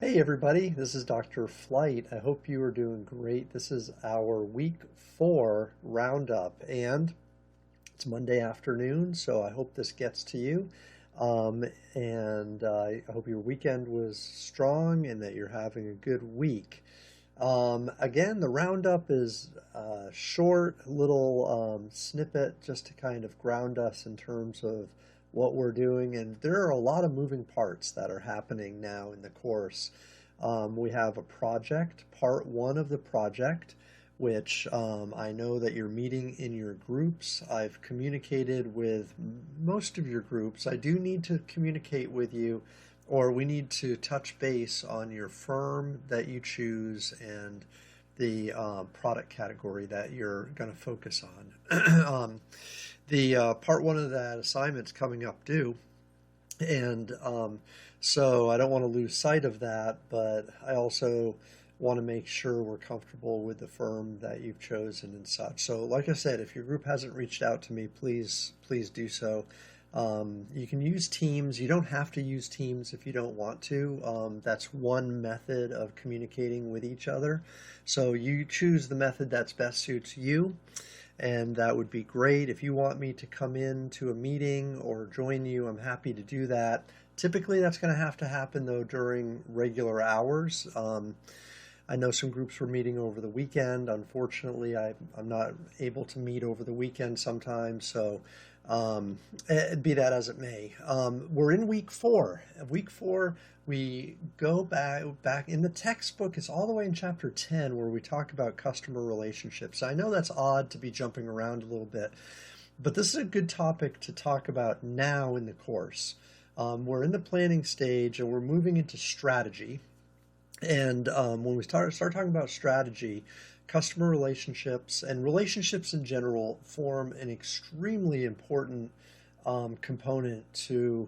Hey everybody, this is Dr. Flight. I hope you are doing great. This is our week 4 roundup, and it's Monday afternoon, so I hope this gets to you. And I hope your weekend was strong and that you're having a good week. Again, the roundup is a short little snippet just to kind of ground us in terms of what we're doing. And there are a lot of moving parts that are happening now in the course. We have a project, part one of the project, which I know that you're meeting in your groups. I've communicated with most of your groups. I do need to communicate with you, or we need to touch base on your firm that you choose and the product category that you're going to focus on. The part one of that assignment's coming up due, and so I don't want to lose sight of that, but I also want to make sure we're comfortable with the firm that you've chosen and such. So, like I said, if your group hasn't reached out to me, please do so. You can use Teams. You don't have to use Teams if you don't want to. That's one method of communicating with each other. So you choose the method that's best suits you, and that would be great. If you want me to come in to a meeting or join you, I'm happy to do that. Typically, that's going to happen though during regular hours. I know some groups were meeting over the weekend. Unfortunately, I'm not able to meet over the weekend sometimes, so be that as it may. We're in week 4. Week 4, we go back in the textbook. It's all the way in chapter 10 where we talk about customer relationships. I know that's odd to be jumping around a little bit, but this is a good topic to talk about now in the course. We're in the planning stage and we're moving into strategy. And when we start talking about strategy, customer relationships and relationships in general form an extremely important component to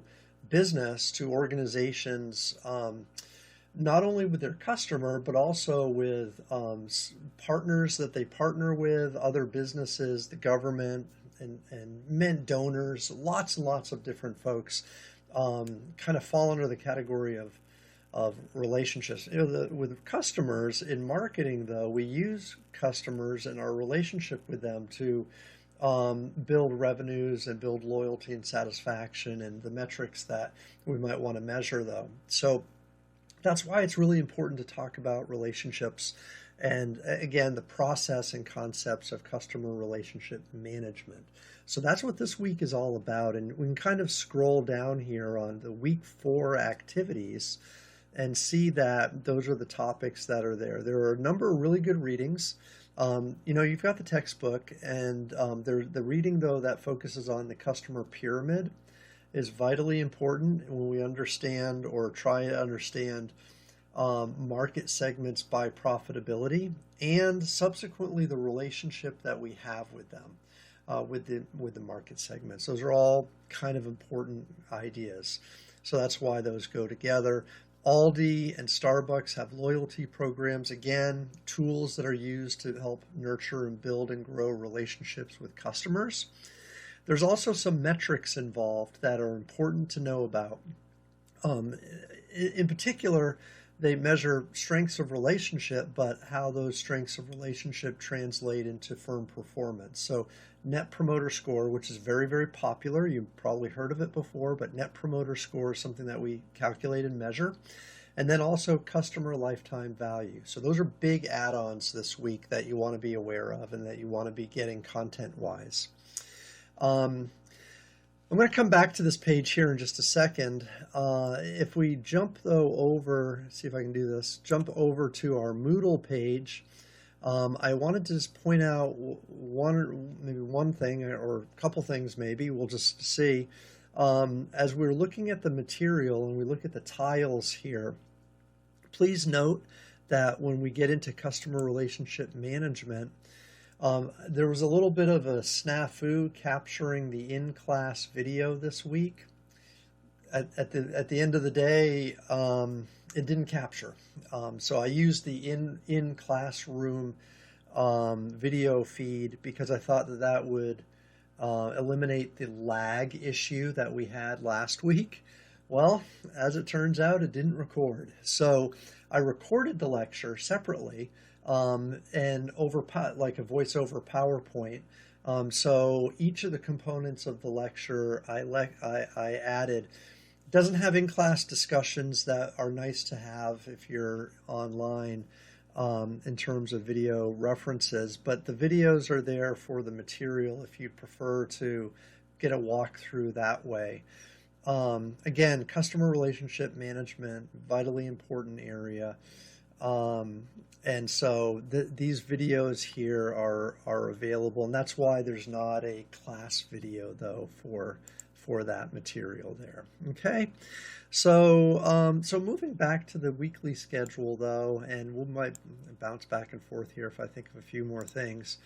business, to organizations, not only with their customer, but also with partners that they partner with, other businesses, the government, and donors, lots and lots of different folks kind of fall under the category of relationships. With customers in marketing, though, we use customers and our relationship with them to build revenues and build loyalty and satisfaction and the metrics that we might want to measure, though. So that's why it's really important to talk about relationships and, again, the process and concepts of customer relationship management. So that's what this week is all about. And we can kind of scroll down here on the week 4 activities and see that those are the topics that are there. There are a number of really good readings. You've got the textbook, and the reading, though, that focuses on the customer pyramid is vitally important when we understand or try to understand market segments by profitability and subsequently the relationship that we have with them, with the market segments. Those are all kind of important ideas. So that's why those go together. Aldi and Starbucks have loyalty programs, again, tools that are used to help nurture and build and grow relationships with customers. There's also some metrics involved that are important to know about. In particular, they measure strengths of relationship, but how those strengths of relationship translate into firm performance. So Net Promoter Score, which is very, very popular. You've probably heard of it before, but Net Promoter Score is something that we calculate and measure. And then also customer lifetime value. So those are big add-ons this week that you want to be aware of and that you want to be getting content-wise. I'm going to come back to this page here in just a second. If we jump, though, over, see if I can do this, jump over to our Moodle page, I wanted to just point out one thing or a couple things maybe. We'll just see. As we're looking at the material and we look at the tiles here, please note that when we get into customer relationship management, there was a little bit of a snafu capturing the in-class video this week. At the end of the day, it didn't capture. So I used the in classroom video feed because I thought that would eliminate the lag issue that we had last week Well, as it turns out, it didn't record. So I recorded the lecture separately, and like a voice over PowerPoint. So each of the components of the lecture I added. It doesn't have in-class discussions that are nice to have if you're online, in terms of video references, but the videos are there for the material if you prefer to get a walkthrough that way. Again, customer relationship management, vitally important area. And so these videos here are available, and that's why there's not a class video though for that material there. Okay, so moving back to the weekly schedule though, and we might bounce back and forth here if I think of a few more things.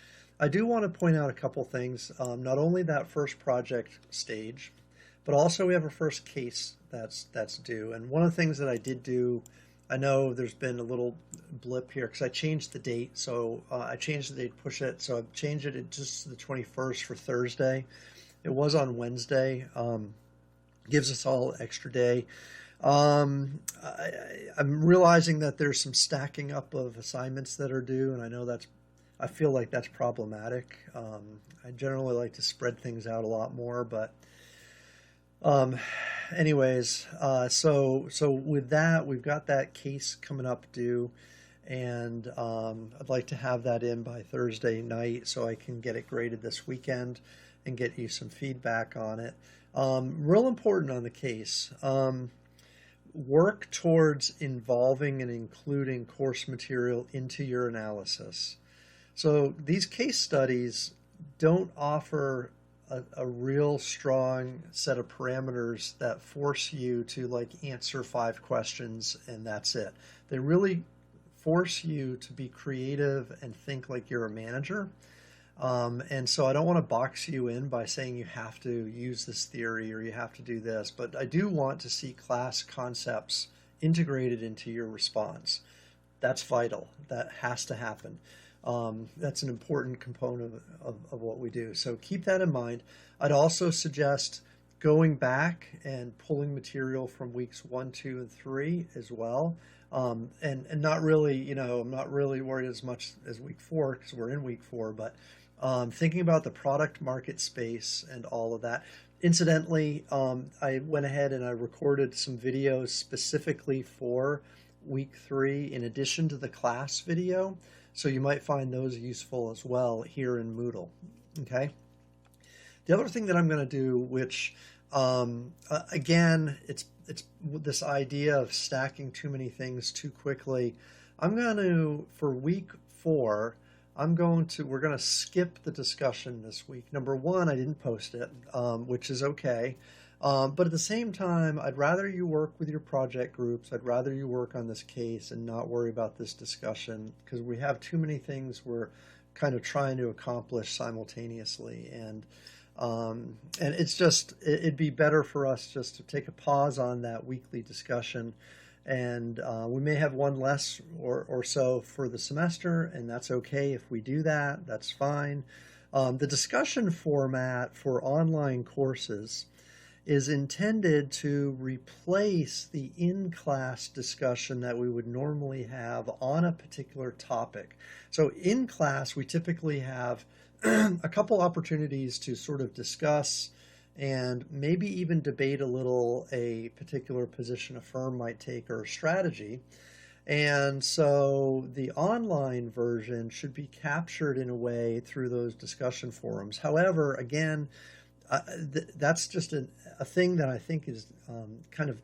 I do want to point out a couple things. Not only that first project stage, but also we have a first case that's due. And one of the things that I did do, I know there's been a little blip here because I changed the date. So I changed the date, push it. So I've changed it just to the 21st for Thursday. It was on Wednesday. Gives us all extra day. I'm realizing that there's some stacking up of assignments that are due, and I feel like that's problematic. I generally like to spread things out a lot more, but anyways, so with that, we've got that case coming up due, and I'd like to have that in by Thursday night so I can get it graded this weekend and get you some feedback on it. Real important on the case. Work towards involving and including course material into your analysis. So these case studies don't offer a real strong set of parameters that force you to like answer 5 questions and that's it. They really force you to be creative and think like you're a manager. And so I don't want to box you in by saying you have to use this theory or you have to do this, but I do want to see class concepts integrated into your response. That's vital. That has to happen. That's an important component of what we do. So keep that in mind. I'd also suggest going back and pulling material from weeks 1, 2, and 3 as well. And not really, I'm not really worried as much as week 4 because we're in week 4, but thinking about the product market space and all of that. Incidentally, I went ahead and I recorded some videos specifically for week 3 in addition to the class video. So you might find those useful as well here in Moodle. Okay. The other thing that I'm going to do, which again, it's this idea of stacking too many things too quickly. I'm going to, for week 4, we're going to skip the discussion this week. Number 1, I didn't post it, which is okay. But at the same time, I'd rather you work with your project groups. I'd rather you work on this case and not worry about this discussion because we have too many things we're kind of trying to accomplish simultaneously. And it's just, it'd be better for us just to take a pause on that weekly discussion. And we may have one less or so for the semester, and that's okay if we do that. That's fine. The discussion format for online courses is intended to replace the in-class discussion that we would normally have on a particular topic. So in class, we typically have a couple opportunities to sort of discuss and maybe even debate a little a particular position a firm might take or a strategy. And so the online version should be captured in a way through those discussion forums. However, again, that's just a thing that I think is kind of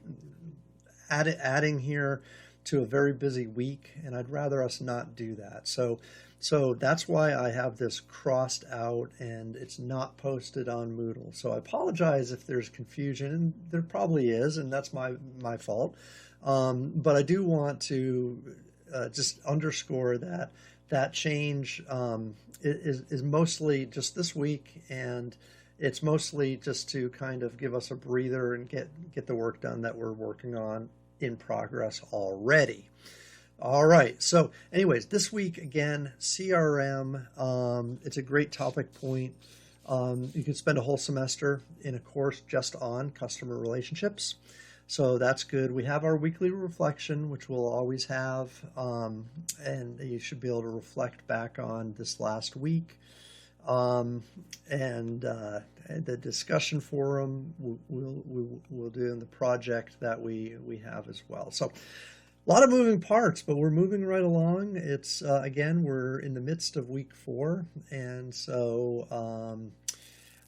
adding here to a very busy week, and I'd rather us not do that. So that's why I have this crossed out and it's not posted on Moodle. So I apologize if there's confusion, and there probably is, and that's my fault. But I do want to just underscore that change is mostly just this week, and it's mostly just to kind of give us a breather and get the work done that we're working on in progress already. All right. So anyways, this week, again, CRM, it's a great topic point. You can spend a whole semester in a course just on customer relationships. So that's good. We have our weekly reflection, which we'll always have, and you should be able to reflect back on this last week. Um, and the discussion forum we'll do in the project that we have as well. So a lot of moving parts, but we're moving right along. It's again, we're in the midst of week 4, and so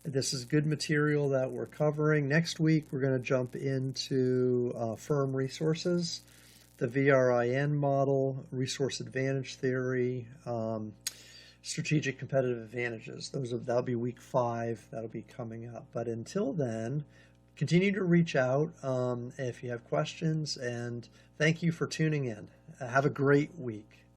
this is good material that we're covering. Next week, we're going to jump into firm resources, the VRIN model, resource advantage theory, strategic competitive advantages. That'll be week 5. That'll be coming up. But until then, continue to reach out if you have questions, and thank you for tuning in. Have a great week.